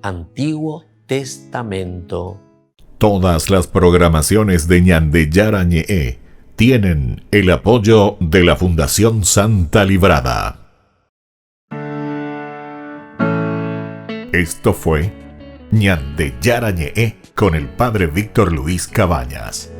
A: Antiguo Testamento.
B: Todas las programaciones de ñande Yarañe tienen el apoyo de la Fundación Santa Librada. Esto fue ñande Yarañe con el Padre Víctor Luis Cabañas.